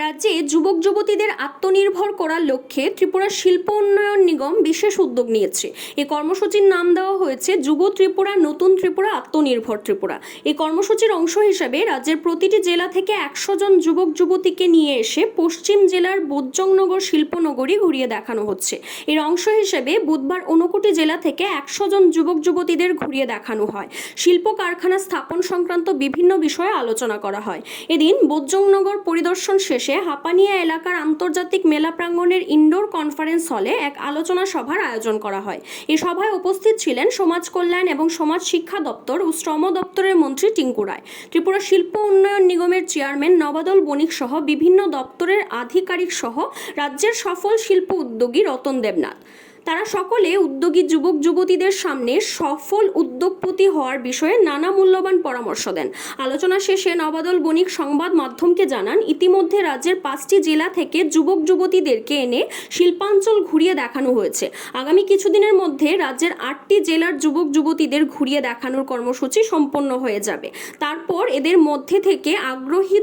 রাজ্যে যুবক যুবতীদের আত্মনির্ভর করার লক্ষ্যে ত্রিপুরা শিল্প উন্নয়ন নিগম বিশেষ উদ্যোগ নিয়েছে। এই কর্মসূচির নাম দেওয়া হয়েছে যুব ত্রিপুরা, নতুন ত্রিপুরা, আত্মনির্ভর ত্রিপুরা। এই কর্মসূচির অংশ হিসাবে রাজ্যের প্রতিটি জেলা থেকে 100 জন যুবক যুবতীকে নিয়ে এসে পশ্চিম জেলার বোজ্জংনগর শিল্পনগরী ঘুরিয়ে দেখানো হচ্ছে। এর অংশ হিসেবে বুধবার ঊনকোটি জেলা থেকে 100 জন যুবক যুবতীদের ঘুরিয়ে দেখানো হয়। শিল্প কারখানা স্থাপন সংক্রান্ত বিভিন্ন বিষয়ে আলোচনা করা হয়। এদিন বোজ্জংনগর পরিদর্শন শেষে হাপানিয়া এলাকার আন্তর্জাতিক মেলা প্রাঙ্গণের ইনডোর কনফারেন্স হলে এক আলোচনা সভার আয়োজন করা হয়। এই সভায় উপস্থিত ছিলেন সমাজ কল্যাণ এবং সমাজ শিক্ষা দপ্তর ও শ্রম দপ্তরের মন্ত্রী টিঙ্কু রায়, ত্রিপুরা শিল্প উন্নয়ন নিগমের চেয়ারম্যান নবাদল বণিক সহ বিভিন্ন দপ্তরের আধিকারিক সহ রাজ্যের সফল শিল্প উদ্যোগী রতন দেবনাথ। তারা সকলে উদ্যোগী যুবক যুবতীদের সামনে সফল উদ্যোগপতি হওয়ার বিষয়ে নানা মূল্যবান পরামর্শ দেন। আলোচনা শেষে নবাদল বণিক সংবাদ মাধ্যমকে জানান, ইতিমধ্যে রাজ্যের 5টি জেলা থেকে যুবক যুবতীদেরকে এনে শিল্পাঞ্চল ঘুরিয়ে দেখানো হয়েছে। আগামী কিছুদিনের মধ্যে রাজ্যের 8টি জেলার যুবক যুবতীদের ঘুরিয়ে দেখানোর কর্মসূচি সম্পন্ন হয়ে যাবে। তারপর এদের মধ্য থেকে আগ্রহী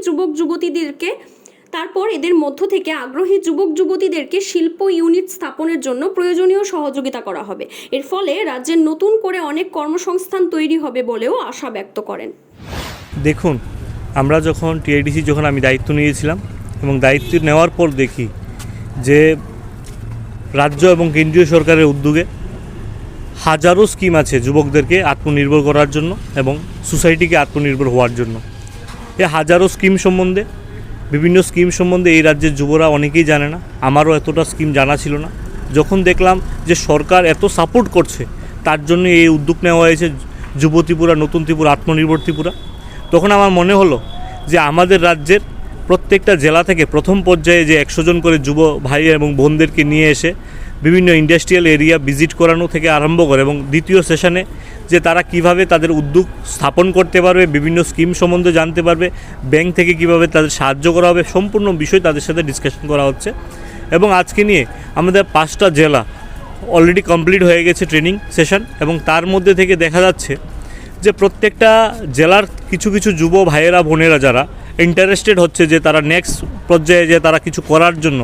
যুবক যুবতীদেরকে শিল্প ইউনিট স্থাপনের জন্য প্রয়োজনীয় সহযোগিতা করা হবে। এর ফলে রাজ্যের নতুন করে অনেক কর্মসংস্থান তৈরি হবে বলেও আশা ব্যক্ত করেন। দেখুন, আমরা যখন টিআইডিসি আমি দায়িত্ব নিয়েছিলাম এবং দায়িত্ব নেওয়ার পর দেখি যে রাজ্য এবং কেন্দ্রীয় সরকারের উদ্যোগে হাজারো স্কিম আছে যুবকদেরকে আত্মনির্ভর করার জন্য এবং সোসাইটিকে আত্মনির্ভর হওয়ার জন্য। এই হাজারো স্কিম সম্বন্ধে, বিভিন্ন স্কিম সম্বন্ধে এই রাজ্যের যুবরা অনেকেই জানে না। আমারও এতটা স্কিম জানা ছিল না। যখন দেখলাম যে সরকার এত সাপোর্ট করছে, তার জন্য এই উদ্যোগ নেওয়া হয়েছে যুব ত্রিপুরা, নতুন ত্রিপুরা, আত্মনির্ভর ত্রিপুরা, তখন আমার মনে হলো যে আমাদের রাজ্যের প্রত্যেকটা জেলা থেকে প্রথম পর্যায়ে যে 100 জন করে যুব ভাই এবং বোনদেরকে নিয়ে এসে বিভিন্ন ইন্ডাস্ট্রিয়াল এরিয়া ভিজিট করানো থেকে আরম্ভ করে এবং দ্বিতীয় সেশনে যে তারা কিভাবে তাদের উদ্যোগ স্থাপন করতে পারবে, বিভিন্ন স্কিম সম্বন্ধে জানতে পারবে, ব্যাংক থেকে কিভাবে তাদের সাহায্য করা হবে, সম্পূর্ণ বিষয় তাদের সাথে ডিসকাশন করা হচ্ছে। এবং আজকে নিয়ে আমাদের 5টা জেলা অলরেডি কমপ্লিট হয়ে গেছে ট্রেনিং সেশন, এবং তার মধ্যে থেকে দেখা যাচ্ছে যে প্রত্যেকটা জেলার কিছু কিছু যুব ভাইয়েরা বোনেরা যারা ইন্টারেস্টেড হচ্ছে যে তারা নেক্সট পর্যায়ে যে তারা কিছু করার জন্য,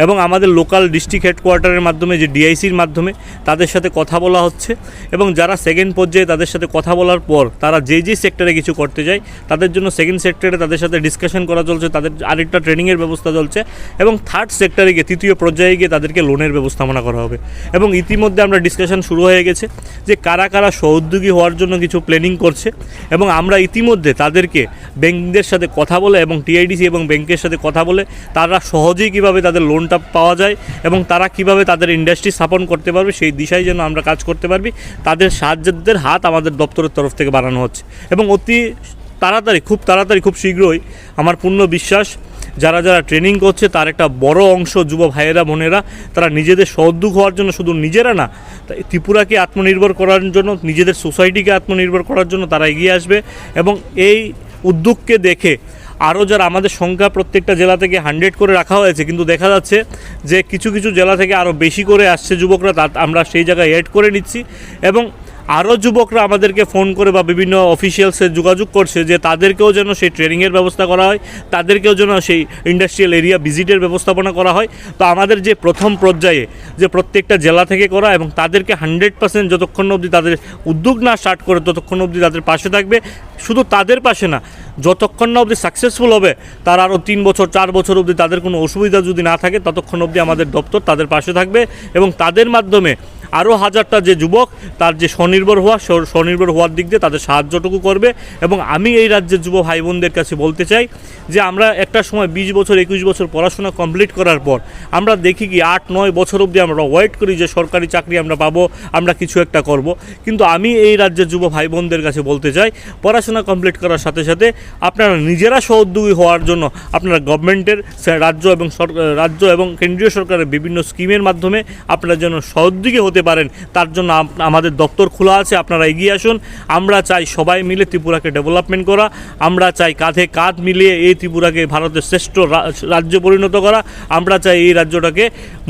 এবং আমাদের লোকাল ডিস্ট্রিক্ট হেডকোয়ার্টারের মাধ্যমে যে ডিআইসির মাধ্যমে তাদের সাথে কথা বলা হচ্ছে, এবং যারা সেকেন্ড পর্যায়ে তাদের সাথে কথা বলার পর তারা যেই সেক্টরে কিছু করতে যায় তাদের জন্য সেকেন্ড সেক্টরে তাদের সাথে ডিসকাশন করা চলছে, তাদের আরেকটা ট্রেনিংয়ের ব্যবস্থা চলছে, এবং থার্ড সেক্টরে গিয়ে তৃতীয় পর্যায়ে গিয়ে তাদেরকে লোনের ব্যবস্থাপনা করা হবে। এবং ইতিমধ্যে আমরা ডিসকাশন শুরু হয়ে গেছে যে কারা কারা সহোদ্যোগী হওয়ার জন্য কিছু প্ল্যানিং করছে, এবং আমরা ইতিমধ্যে তাদেরকে ব্যাংকদের সাথে কথা বলে এবং টিআইডিসি এবং ব্যাংকের সাথে কথা বলে তারা সহজেই কীভাবে তাদের লোনটা পাওয়া যায় এবং তারা কিভাবে তাদের ইন্ডাস্ট্রি স্থাপন করতে পারবে সেই দিশায় যেন আমরা কাজ করতে পারবি, তাদের সাহায্যের হাত আমাদের দপ্তরের তরফ থেকে বাড়ানো হচ্ছে। এবং খুব তাড়াতাড়ি খুব শীঘ্রই আমার পূর্ণ বিশ্বাস যারা যারা ট্রেনিং করছে তার একটা বড় অংশ যুব ভাইয়েরা বোনেরা তারা নিজেদের সহযোগ হওয়ার জন্য, শুধু নিজেরা না, ত্রিপুরাকে আত্মনির্ভর করার জন্য, নিজেদের সোসাইটিকে আত্মনির্ভর করার জন্য তারা এগিয়ে আসবে। এবং এই উদ্যোগকে দেখে আরও যারা আমাদের সংখ্যা প্রত্যেকটা জেলা থেকে 100 করে রাখা হয়েছে, কিন্তু দেখা যাচ্ছে যে কিছু কিছু জেলা থেকে আরও বেশি করে আসছে যুবকরা, আমরা সেই জায়গায় অ্যাড করে নিচ্ছি। এবং আরও যুবকরা আমাদেরকে ফোন করে বা বিভিন্ন অফিসিয়ালসে যোগাযোগ করছে যে তাদেরকেও যেন সেই ট্রেনিংয়ের ব্যবস্থা করা হয়, তাদেরকেও যেন সেই ইন্ডাস্ট্রিয়াল এরিয়া ভিজিটের ব্যবস্থাপনা করা হয়। তো আমাদের যে প্রথম পর্যায়ে যে প্রত্যেকটা জেলা থেকে করা, এবং তাদেরকে 100% যতক্ষণ অবধি তাদের উদ্যোগ না স্টার্ট করে ততক্ষণ অবধি তাদের পাশে থাকবে। শুধু তাদের পাশে না, যতক্ষণ না অবধি সাকসেসফুল হবে, তার আরও 3 বছর 4 বছর অবধি তাদের কোনো অসুবিধা যদি না থাকে ততক্ষণ অবধি আমাদের দপ্তর তাদের পাশে থাকবে, এবং তাদের মাধ্যমে আরও হাজারটা যে যুবক তার যে স্বনির্ভর হওয়ার দিক দিয়ে তাদের সাহায্যটুকু করবে। এবং আমি এই রাজ্যের যুব ভাই বোনদের কাছে বলতে চাই যে আমরা একটা সময় 20 বছর 21 বছর পড়াশোনা কমপ্লিট করার পর আমরা দেখি কি 8-9 বছর অবধি আমরা ওয়েট করি যে সরকারি চাকরি আমরা পাবো, আমরা কিছু একটা করব। কিন্তু আমি এই রাজ্যের যুব ভাই বোনদের কাছে বলতে চাই, পড়াশোনা কমপ্লিট করার সাথে সাথে আপনারা নিজেরা সহযোগী হওয়ার জন্য আপনারা গভর্নমেন্টের রাজ্য এবং কেন্দ্রীয় সরকারের বিভিন্ন স্কিমের মাধ্যমে আপনারা যেন সহযোগী হতে তুলতে পারেন, তার জন্য আমাদের দপ্তর খোলা আছে। আপনারা এগিয়ে আসুন। আমরা চাই সবাই মিলে ত্রিপুরাকে ডেভেলপমেন্ট করা। আমরা চাই কাঁধে কাঁধ মিলিয়ে এই ত্রিপুরাকে ভারতের শ্রেষ্ঠ রাজ্য পরিণত করা। আমরা চাই এই রাজ্যটাকে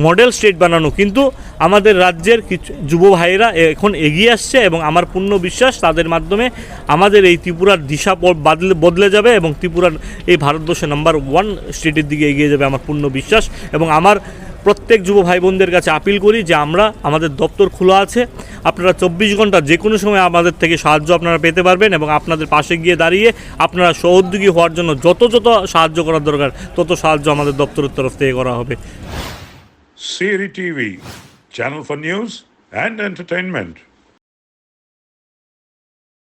মডেল স্টেট বানানো। কিন্তু আমাদের রাজ্যের কিছু যুব ভাইয়েরা এখন এগিয়ে আসছে এবং আমার পূর্ণ বিশ্বাস তাদের মাধ্যমে আমাদের এই ত্রিপুরার দিশা বদলে যাবে এবং ত্রিপুরার এই ভারতবর্ষের নাম্বার 1 স্টেটের দিকে এগিয়ে যাবে আমার পূর্ণ বিশ্বাস। এবং আমার প্রত্যেক যুব ভাই বোনদের কাছে আপিল করি যে আমাদের দপ্তর খোলা আছে। আপনারা 24 ঘন্টা যে কোনো সময় আমাদের থেকে সাহায্য আপনারা পেতে পারবেন এবং আপনাদের পাশে গিয়ে দাঁড়িয়ে আপনারা সহযোগী হওয়ার জন্য যত সাহায্য করার দরকার তত সাহায্য আমাদের দপ্তরের তরফ থেকে করা হবে। CRI TV, channel for news and entertainment.